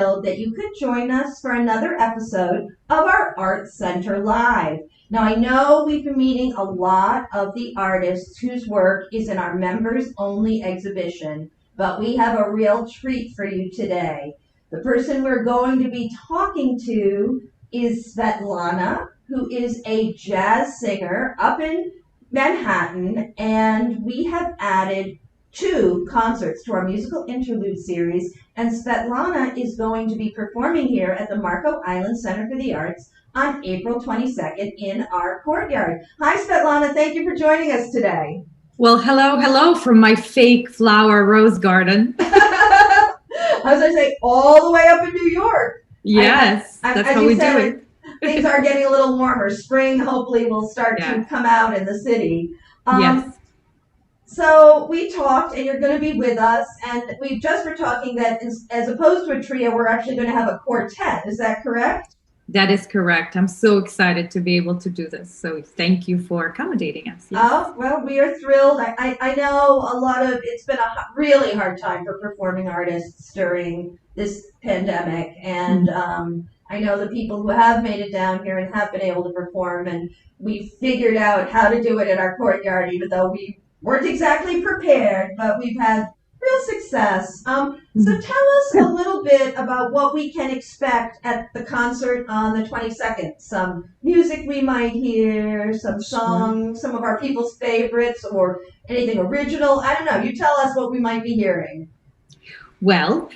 that you could join us for another episode of our Art Center Live. Now, I know we've been meeting a lot of the artists whose work is in our members only exhibition, but we have a real treat for you today. The person we're going to be talking to is Svetlana, who is a jazz singer up in Manhattan, and we have added 2 concerts to our Musical Interludes series, and Svetlana is going to be performing here at the Marco Island Center for the Arts on April 22nd in our courtyard. Hi, Svetlana. Thank you for joining us today. Well, hello from my fake flower rose garden. I was going to say, all the way up in New York. Yes, that's how we do it. Things are getting a little warmer. Spring, hopefully, will start to come out in the city. Yes. So we talked, and you're going to be with us, and we just were talking that as opposed to a trio, we're actually going to have a quartet. Is that correct? That is correct. I'm so excited to be able to do this. So thank you for accommodating us. Yes. Oh, well, we are thrilled. I know it's been a really hard time for performing artists during this pandemic, and I know the people who have made it down here and have been able to perform, and we figured out how to do it in our courtyard, even though we weren't exactly prepared, but we've had real success. So tell us a little bit about what we can expect at the concert on the 22nd. Some music we might hear, some songs, some of our people's favorites, or anything original. I don't know. You tell us what we might be hearing. Well,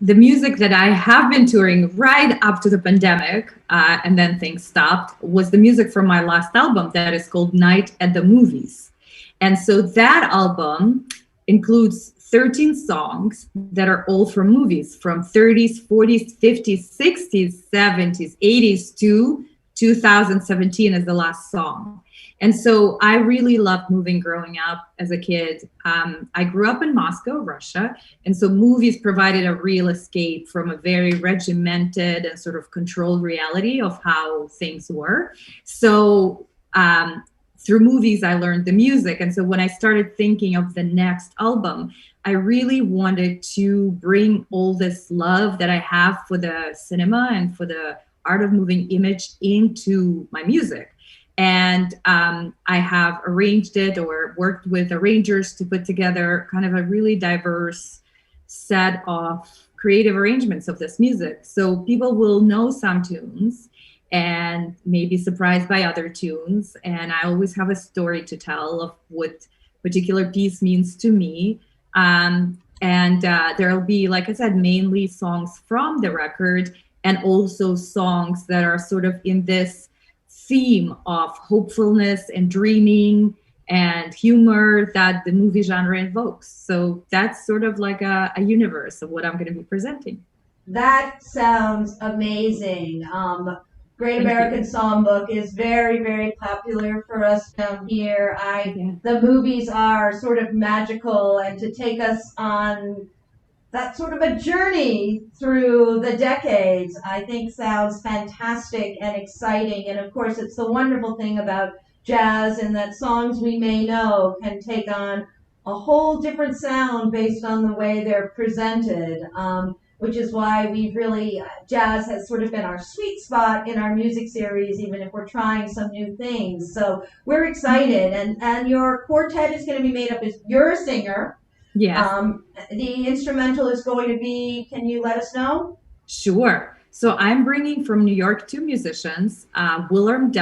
the music that I have been touring right up to the pandemic, and then things stopped, was the music from my last album that is called Night at the Movies. And so that album includes 13 songs that are all from movies from 30s, 40s, 50s, 60s, 70s, 80s to 2017 as the last song. And so I really loved moving growing up as a kid. I grew up in Moscow, Russia. And so movies provided a real escape from a very regimented and sort of controlled reality of how things were. So through movies, I learned the music. And so when I started thinking of the next album, I really wanted to bring all this love that I have for the cinema and for the art of moving image into my music. And I have arranged it or worked with arrangers to put together kind of a really diverse set of creative arrangements of this music. So people will know some tunes and maybe surprised by other tunes. And I always have a story to tell of what particular piece means to me. There'll be, like I said, mainly songs from the record and also songs that are sort of in this theme of hopefulness and dreaming and humor that the movie genre invokes. So that's sort of like a universe of what I'm going to be presenting. That sounds amazing. Great American Songbook is very, very popular for us down here. The movies are sort of magical, and to take us on that sort of a journey through the decades, I think sounds fantastic and exciting. And of course, it's the wonderful thing about jazz in that songs we may know can take on a whole different sound based on the way they're presented. Which is why we've really, jazz has sort of been our sweet spot in our music series, even if we're trying some new things. So we're excited. And your quartet is going to be made up as, you're a singer. Yeah. The instrumental is going to be, can you let us know? Sure. So I'm bringing from New York 2 musicians, Willard,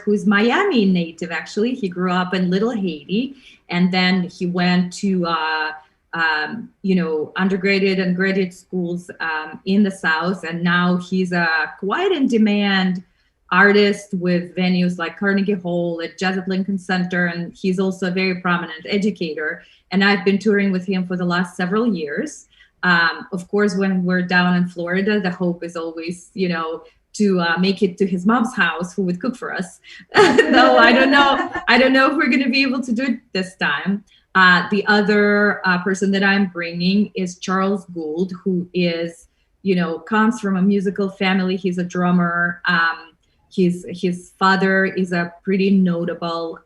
who's Miami native, actually. He grew up in Little Haiti, and then he went to undergraduate and graduate schools in the South. And now he's a quite in demand artist with venues like Carnegie Hall, at Jazz at Lincoln Center. And he's also a very prominent educator. And I've been touring with him for the last several years. Of course, when we're down in Florida, the hope is always, to make it to his mom's house, who would cook for us. Though I don't know if we're going to be able to do it this time. The other person that I'm bringing is Charles Gould, who is, comes from a musical family. He's a drummer. His father is a pretty notable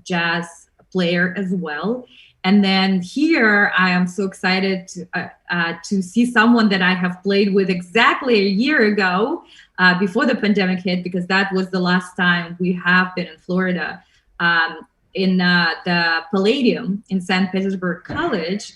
jazz player as well. And then here, I am so excited to see someone that I have played with exactly a year ago, before the pandemic hit, because that was the last time we have been in Florida, in the Palladium in St. Petersburg College.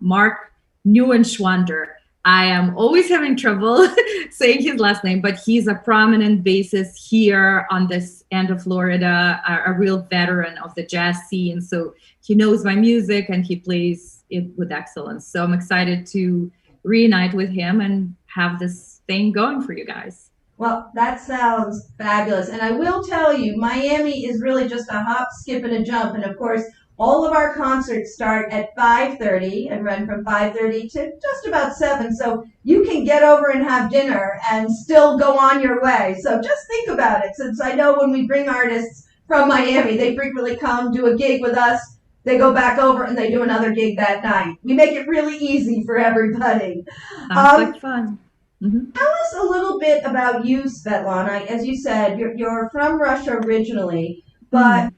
Mark Neuenschwander. I am always having trouble saying his last name, but he's a prominent bassist here on this end of Florida, a real veteran of the jazz scene. So he knows my music and he plays it with excellence. So I'm excited to reunite with him and have this thing going for you guys. Well, that sounds fabulous. And I will tell you, Miami is really just a hop, skip, and a jump. And of course, all of our concerts start at 5:30 and run from 5:30 to just about 7. So you can get over and have dinner and still go on your way. So just think about it, since I know when we bring artists from Miami, they frequently come, do a gig with us, they go back over and they do another gig that night. We make it really easy for everybody. Sounds like fun. Mm-hmm. Tell us a little bit about you, Svetlana. As you said, you're from Russia originally, but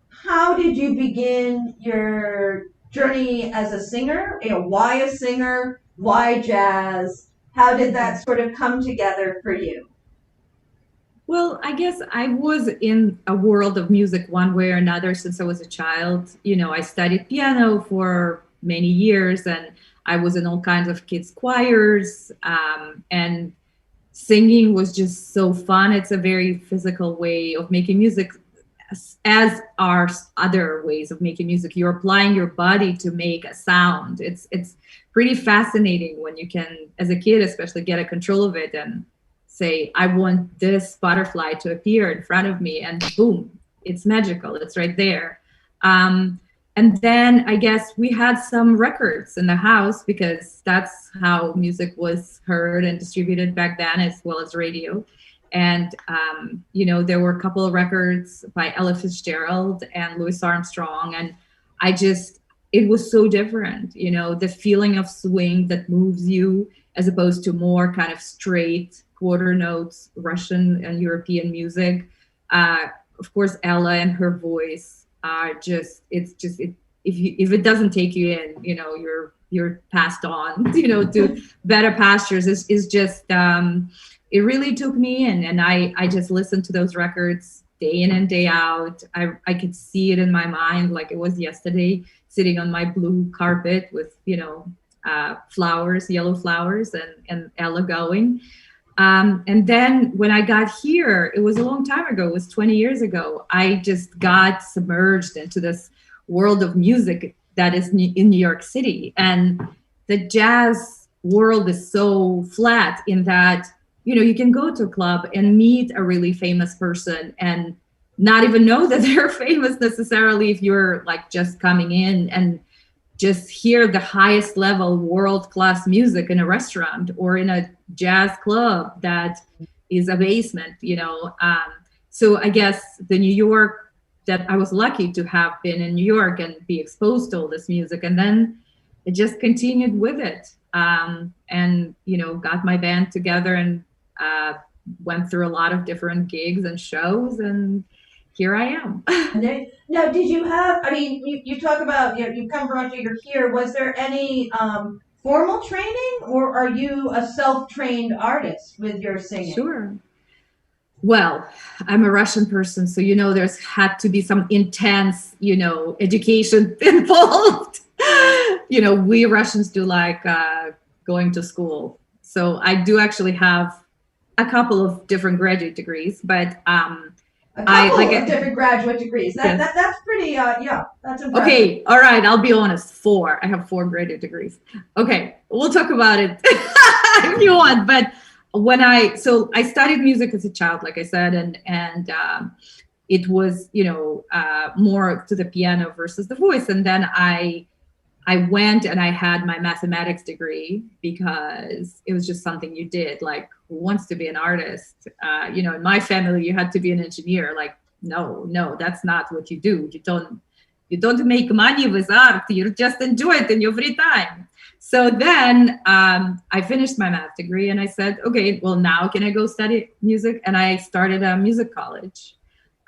how did you begin your journey as a singer? Why a singer? Why jazz? How did that sort of come together for you? Well, I guess I was in a world of music one way or another since I was a child. I studied piano for many years, and I was in all kinds of kids' choirs, and singing was just so fun. It's a very physical way of making music, as are other ways of making music. You're applying your body to make a sound. It's pretty fascinating when you can, as a kid especially, get a control of it and say, I want this butterfly to appear in front of me, and boom, it's magical. It's right there. And then I guess we had some records in the house, because that's how music was heard and distributed back then, as well as radio. And, there were a couple of records by Ella Fitzgerald and Louis Armstrong. And it was so different, the feeling of swing that moves you, as opposed to more kind of straight quarter notes, Russian and European music. Of course, Ella and her voice are if it doesn't take you in, you're passed on, to better pastures. Is just, it really took me in, and I just listened to those records day in and day out. I could see it in my mind like it was yesterday, sitting on my blue carpet with, flowers, yellow flowers, and Ella going. And then when I got here, it was a long time ago, it was 20 years ago, I just got submerged into this world of music that is in New York City. And the jazz world is so flat in that, you can go to a club and meet a really famous person and not even know that they're famous necessarily if you're like just coming in, and just hear the highest level world-class music in a restaurant or in a jazz club that is a basement, So I guess the New York, that I was lucky to have been in New York and be exposed to all this music. And then it just continued with it. And, got my band together and went through a lot of different gigs and shows, and here I am. Now, did you have, you talk about, you come from Russia, you're here. Was there any formal training, or are you a self-trained artist with your singing? Sure. Well, I'm a Russian person, so, there's had to be some intense, education involved. We Russians do like going to school. So I do actually have a couple of different graduate degrees, but different graduate degrees. That's pretty, that's impressive. Okay, all right, I'll be honest, 4. I have 4 graduate degrees. Okay, we'll talk about it if you want. But I studied music as a child, like I said, and it was, more to the piano versus the voice. And then I went and I had my mathematics degree, because it was just something you did. Like, who wants to be an artist? In my family, you had to be an engineer. Like, no, that's not what you do. You don't make money with art. You just enjoy it in your free time. So then I finished my math degree, and I said, okay, well, now can I go study music? And I started a music college.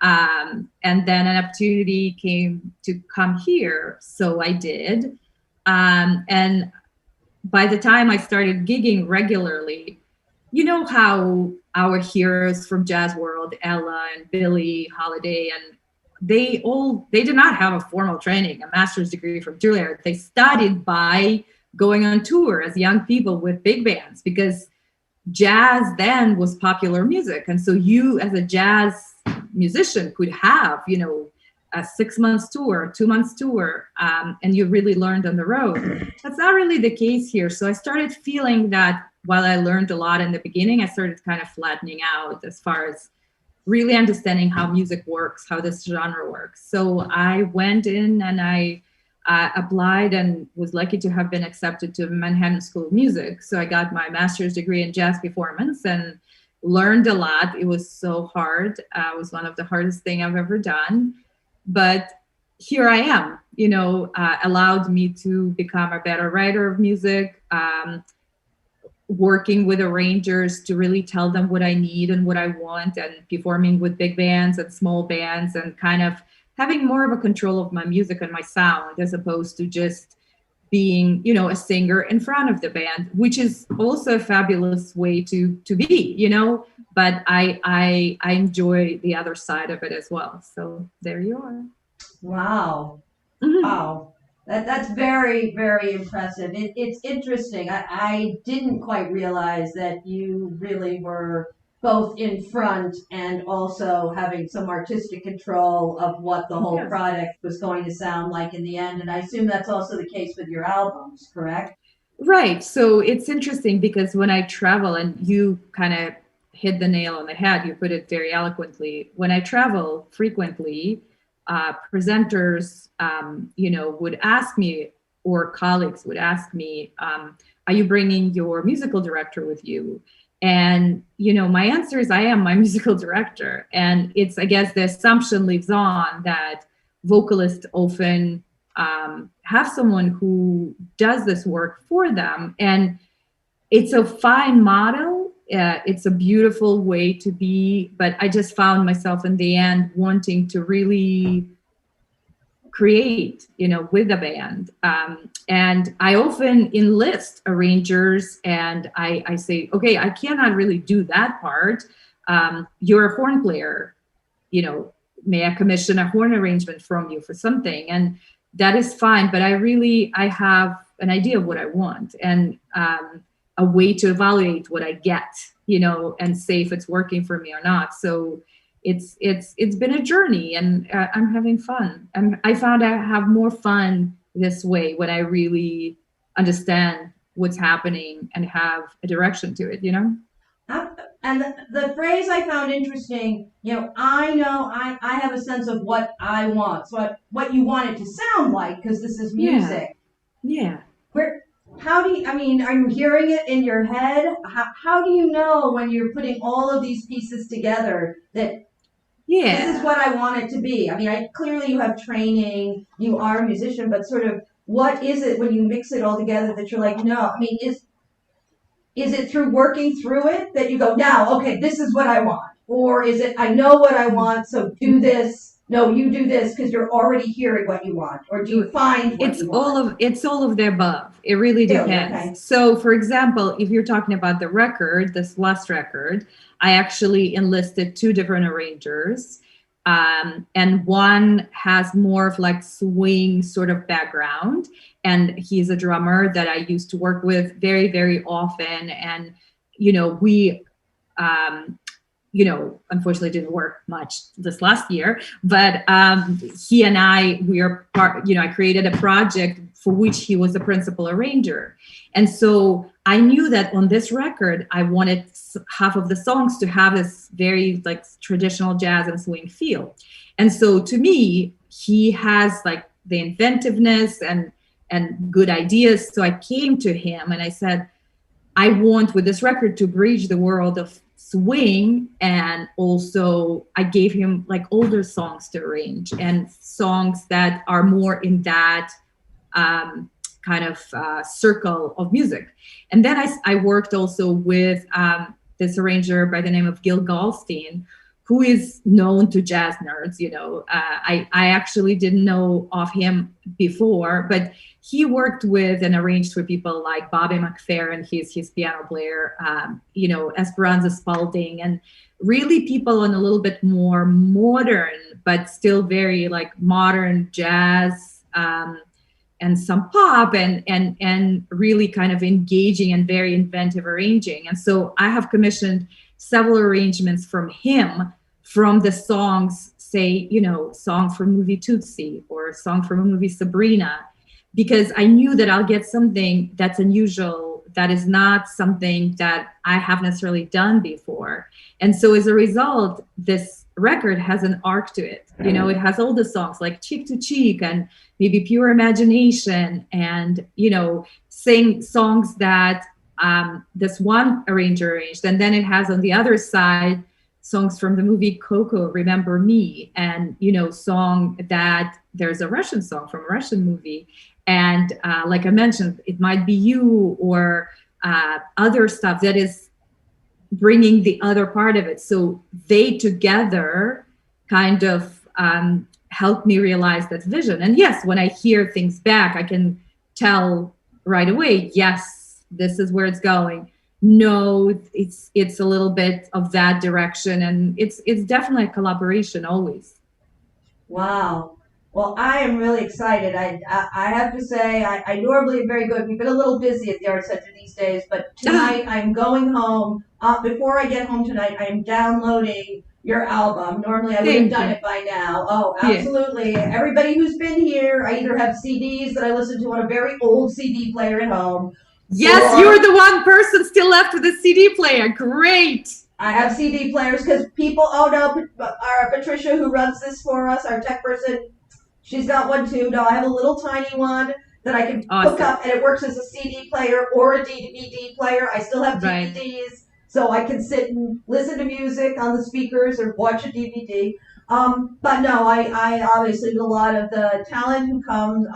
And then an opportunity came to come here, so I did. And by the time I started gigging regularly, you know how our heroes from jazz world, Ella and Billie Holiday, and they did not have a formal training, a master's degree from Juilliard. They studied by going on tour as young people with big bands, because jazz then was popular music. And so you as a jazz musician could have, a 6 months tour, 2 months tour, and you really learned on the road. That's not really the case here. So I started feeling that while I learned a lot in the beginning, I started kind of flattening out as far as really understanding how music works, how this genre works. So I went in and I applied and was lucky to have been accepted to Manhattan School of Music. So I got my master's degree in jazz performance and learned a lot. It was so hard. It was one of the hardest things I've ever done. But here I am, allowed me to become a better writer of music, working with arrangers to really tell them what I need and what I want, and performing with big bands and small bands, and kind of having more of a control of my music and my sound, as opposed to just being, a singer in front of the band, which is also a fabulous way to be, but I enjoy the other side of it as well. So there you are. Wow. Mm-hmm. Wow. That's very, very impressive. It's interesting. I didn't quite realize that you really were both in front and also having some artistic control of what the whole product was going to sound like in the end. And I assume that's also the case with your albums, correct? Right. So it's interesting because when I travel, and you kind of hit the nail on the head, you put it very eloquently. When I travel frequently, presenters, would ask me, or colleagues would ask me, are you bringing your musical director with you? And, my answer is I am my musical director. And it's, I guess, the assumption lives on that vocalists often have someone who does this work for them. And it's a fine model. It's a beautiful way to be, but I just found myself in the end wanting to really create, with a band. And I often enlist arrangers, and I say, okay, I cannot really do that part. You're a horn player, may I commission a horn arrangement from you for something? And that is fine, but I have an idea of what I want, and a way to evaluate what I get, and say if it's working for me or not. So it's been a journey, and I'm having fun. I found I have more fun this way when I really understand what's happening and have a direction to it, And the phrase I found interesting, I know I have a sense of what I want, so what you want it to sound like, because this is music. Yeah. Are you hearing it in your head? How do you know when you're putting all of these pieces together that this is what I want it to be? Clearly you have training, you are a musician, but sort of what is it when you mix it all together that you're like, no, is it through working through it that you go, now, okay, this is what I want? Or is it, I know what I want, so do this? No, you do this because you're already hearing what you want. Or do you find what you want? It's all of the above. It really depends. Okay. So, for example, if you're talking about the record, this last record, I actually enlisted 2 different arrangers. And one has more of like swing sort of background. And he's a drummer that I used to work with very, very often. And, we, unfortunately didn't work much this last year, but he and we are part, I created a project for which he was the principal arranger. And so I knew that on this record, I wanted half of the songs to have this very like traditional jazz and swing feel. And so to me, he has like the inventiveness and good ideas. So I came to him and I said, I want with this record to bridge the world of swing, and also I gave him like older songs to arrange and songs that are more in that kind of circle of music. And then I worked also with this arranger by the name of Gil Goldstein, who is known to jazz nerds. I actually didn't know of him before, but he worked with and arranged for people like Bobby McFerrin, he's his piano player, Esperanza Spalding, and really people on a little bit more modern, but still very like modern jazz, and some pop, and really kind of engaging and very inventive arranging. And so I have commissioned several arrangements from him, from the songs, say, song from movie Tootsie or song from a movie Sabrina, because I knew that I'll get something that's unusual, that is not something that I have necessarily done before. And so as a result, this record has an arc to it. It has all the songs like Cheek to Cheek and maybe Pure Imagination, and, sing songs that this one arranger arranged. And then it has on the other side songs from the movie Coco, Remember Me, and, song that there's a Russian song from a Russian movie. And like I mentioned, it might be You or other stuff that is bringing the other part of it. So they together kind of helped me realize that vision. And yes, when I hear things back, I can tell right away, yes, this is where it's going. No, it's a little bit of that direction. And it's definitely a collaboration always. Wow. Well, I am really excited. I have to say, I normally am very good. We've been a little busy at the Art Center these days, but tonight I'm going home. Before I get home tonight, I am downloading your album. Normally I would have done it by now. Oh, absolutely. Yeah. Everybody who's been here, I either have CDs that I listen to on a very old CD player at home. Yes, you're the one person still left with a CD player. Great. I have CD players because people, our Patricia who runs this for us, our tech person, she's got one too. No, I have a little tiny one that I can hook up, and it works as a CD player or a DVD player. I still have DVDs, so I can sit and listen to music on the speakers or watch a DVD. But no, I obviously, with a lot of the talent who comes,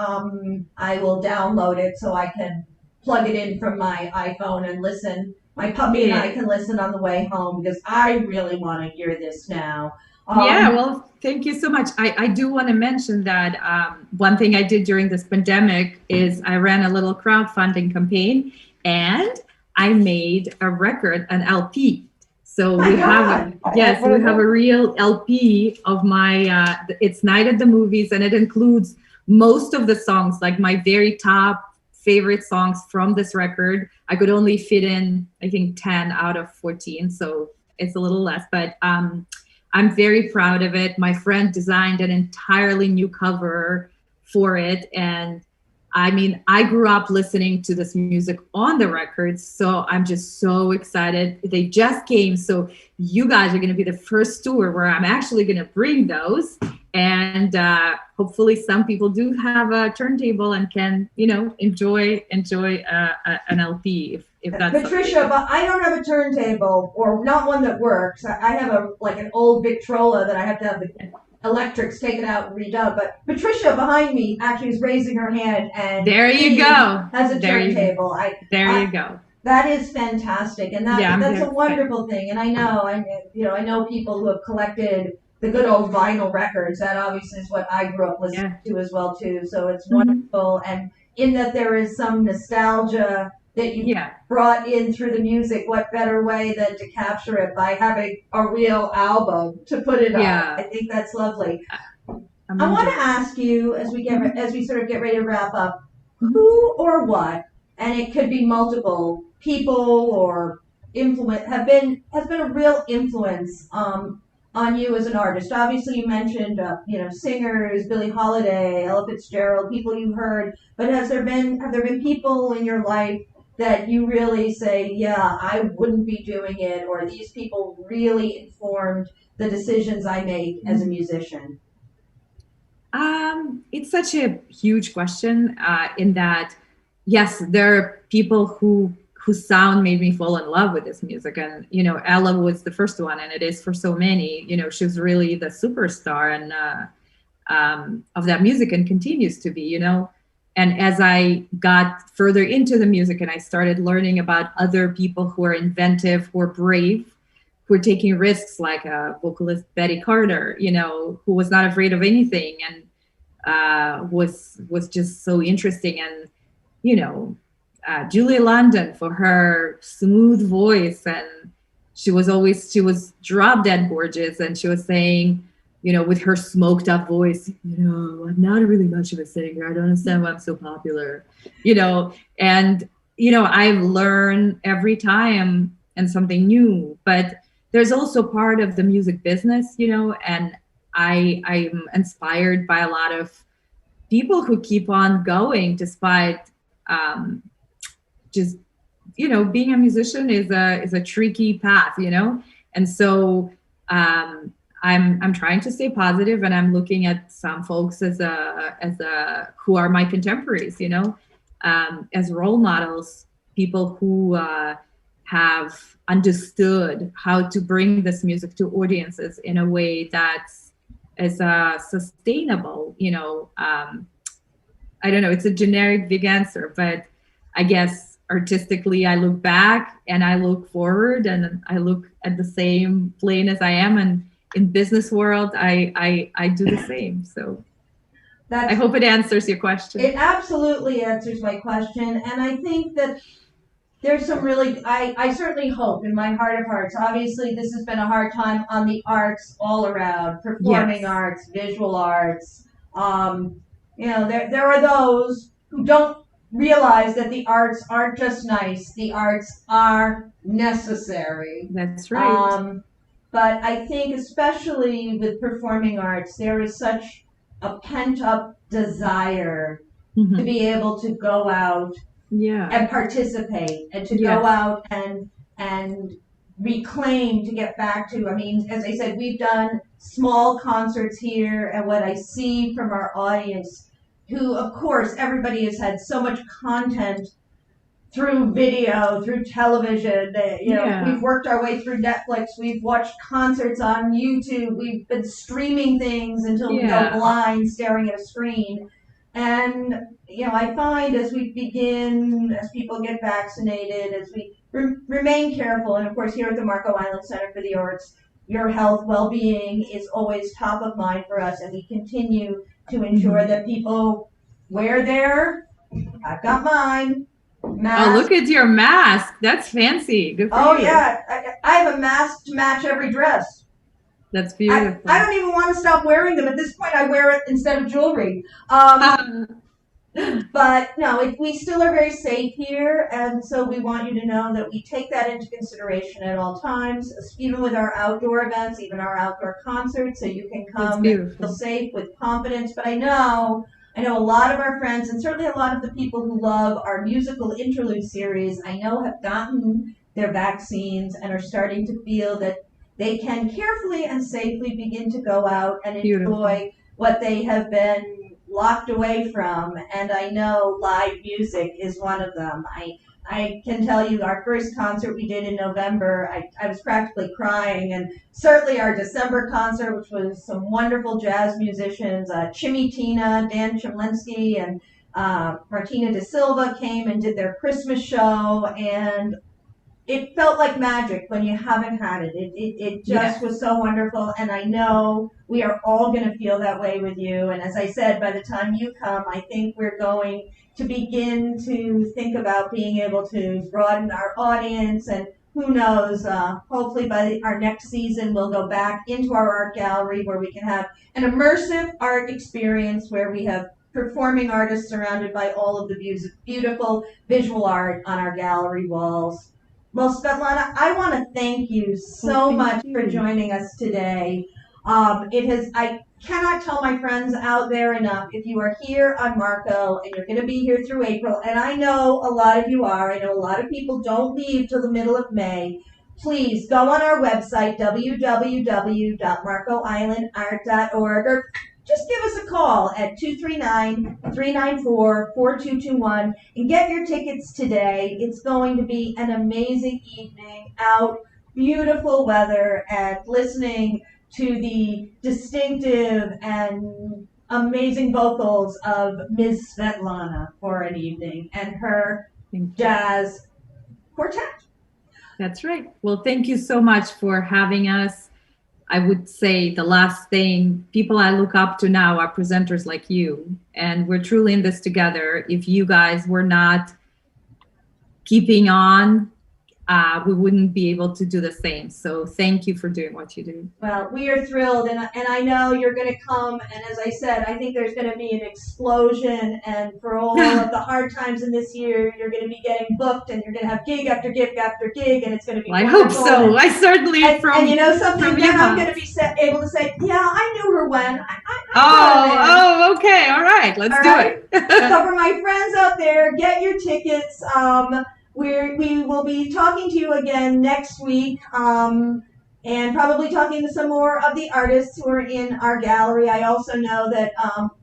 I will download it so I can plug it in from my iPhone and listen. My puppy and I can listen on the way home because I really want to hear this now. Well, thank you so much. I do want to mention that one thing I did during this pandemic is I ran a little crowdfunding campaign, and I made a record, an LP. So we have a real LP of my, it's Night at the Movies, and it includes most of the songs, like my very top favorite songs from this record. I could only fit in, I think, 10 out of 14, so it's a little less, but I'm very proud of it. My friend designed an entirely new cover for it. And I mean, I grew up listening to this music on the records, so I'm just so excited. They just came, so you guys are going to be the first tour where I'm actually going to bring those. And hopefully some people do have a turntable and can, enjoy an LP if that's Patricia, something. But I don't have a turntable, or not one that works. I have an old Victrola that I have to have the electrics taken out and redone. But Patricia behind me actually is raising her hand, and there you go. Has a turntable. There you go. That is fantastic, and that's a wonderful thing. And I know people who have collected the good old vinyl records. That obviously is what I grew up listening to as well too. So it's wonderful, and in that there is some nostalgia that you brought in through the music. What better way than to capture it by having a real album to put it on? I think that's lovely. I want to ask you, as we sort of get ready to wrap up, who or what, and it could be multiple people or influence, has been a real influence on you as an artist. Obviously, you mentioned singers, Billie Holiday, Ella Fitzgerald, people you've heard. But have there been people in your life that you really say, yeah, I wouldn't be doing it, or these people really informed the decisions I make as a musician? It's such a huge question in that, yes, there are people whose sound made me fall in love with this music. And, Ella was the first one, and it is for so many. She was really the superstar and of that music, and continues to be, And as I got further into the music and I started learning about other people who are inventive, who are brave, who are taking risks, like vocalist Betty Carter, who was not afraid of anything and was just so interesting. And Julia London, for her smooth voice, and she was drop dead gorgeous, and she was saying, with her smoked up voice, I'm not really much of a singer. I don't understand why I'm so popular, and I've learned every time and something new. But there's also part of the music business, and I'm inspired by a lot of people who keep on going despite just being a musician is a tricky path, and so I'm trying to stay positive, and I'm looking at some folks as who are my contemporaries, as role models, people who have understood how to bring this music to audiences in a way that's sustainable. I don't know, it's a generic big answer, but I guess artistically I look back and I look forward and I look at the same plane as I am, and in business world I do the same. So I hope it answers your question. It absolutely answers my question, and I think that there's some really, I certainly hope in my heart of hearts, obviously this has been a hard time on the arts all around, performing arts, visual arts. There are those who don't realize that the arts aren't just nice, the arts are necessary. That's right. But I think especially with performing arts, there is such a pent-up desire to be able to go out and participate, and to go out and reclaim, to get back to, as I said, we've done small concerts here, and what I see from our audience, who, of course, everybody has had so much content through video, through television, we've worked our way through Netflix, we've watched concerts on YouTube, we've been streaming things until we go blind staring at a screen. And, I find as people get vaccinated, as we remain careful, and of course here at the Marco Island Center for the Arts, your health, well-being is always top of mind for us, and we continue to ensure that people wear I've got mine, mask. Oh, look at your mask. That's fancy. Good for you. Yeah. I have a mask to match every dress. That's beautiful. I don't even want to stop wearing them. At this point, I wear it instead of jewelry. But no, we still are very safe here, and so we want you to know that we take that into consideration at all times, even with our outdoor events, even our outdoor concerts, so you can come and feel safe with confidence. But I know a lot of our friends, and certainly a lot of the people who love our Musical Interludes series, I know have gotten their vaccines and are starting to feel that they can carefully and safely begin to go out and enjoy what they have been locked away from. And I know live music is one of them. I can tell you, our first concert we did in November, I was practically crying, and certainly our December concert, which was some wonderful jazz musicians, Chimmy Tina, Dan Chemlinski, and Martina De Silva came and did their Christmas show, and it felt like magic when you haven't had it. It just was so wonderful, and I know we are all going to feel that way with you. And as I said, by the time you come, I think we're going to begin to think about being able to broaden our audience, and who knows, hopefully by our next season we'll go back into our art gallery where we can have an immersive art experience where we have performing artists surrounded by all of the beautiful visual art on our gallery walls. Well, Svetlana, I want to thank you so much for joining us today. I cannot tell my friends out there enough, if you are here on Marco and you're going to be here through April, and I know a lot of you are, I know a lot of people don't leave till the middle of May, please go on our website, www.marcoislandart.org, or just give us a call at 239-394-4221 and get your tickets today. It's going to be an amazing evening out, beautiful weather, and listening to the distinctive and amazing vocals of Ms. Svetlana for an evening and her jazz quartet. That's right. Well, thank you so much for having us. I would say the last thing, people I look up to now are presenters like you, and we're truly in this together. If you guys were not keeping on, we wouldn't be able to do the same. So thank you for doing what you do. Well, we are thrilled, and I know you're going to come. And as I said, I think there's going to be an explosion. And for all of the hard times in this year, you're going to be getting booked, and you're going to have gig after gig after gig, and it's going to be. Well, I hope so. I certainly. And you know something, then I'm going to be able to say, yeah, I knew her when. Okay, all right, let's do it. So for my friends out there, get your tickets. We will be talking to you again next week, and probably talking to some more of the artists who are in our gallery. I also know that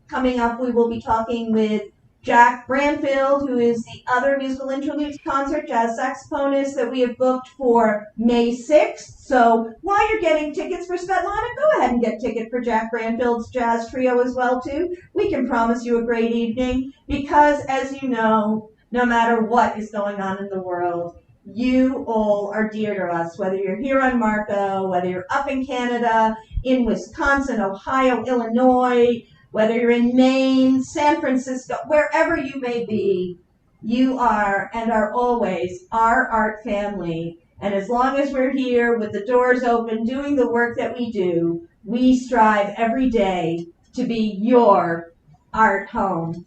coming up we will be talking with Jack Branfield, who is the other Musical Interludes concert jazz saxophonist that we have booked for May 6th. So while you're getting tickets for Svetlana, go ahead and get tickets for Jack Branfield's jazz trio as well too. We can promise you a great evening because, as you know, no matter what is going on in the world, you all are dear to us, whether you're here on Marco, whether you're up in Canada, in Wisconsin, Ohio, Illinois, whether you're in Maine, San Francisco, wherever you may be, you are and are always our art family. And as long as we're here with the doors open, doing the work that we do, we strive every day to be your art home.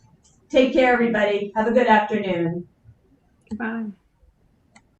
Take care, everybody. Have a good afternoon. Bye.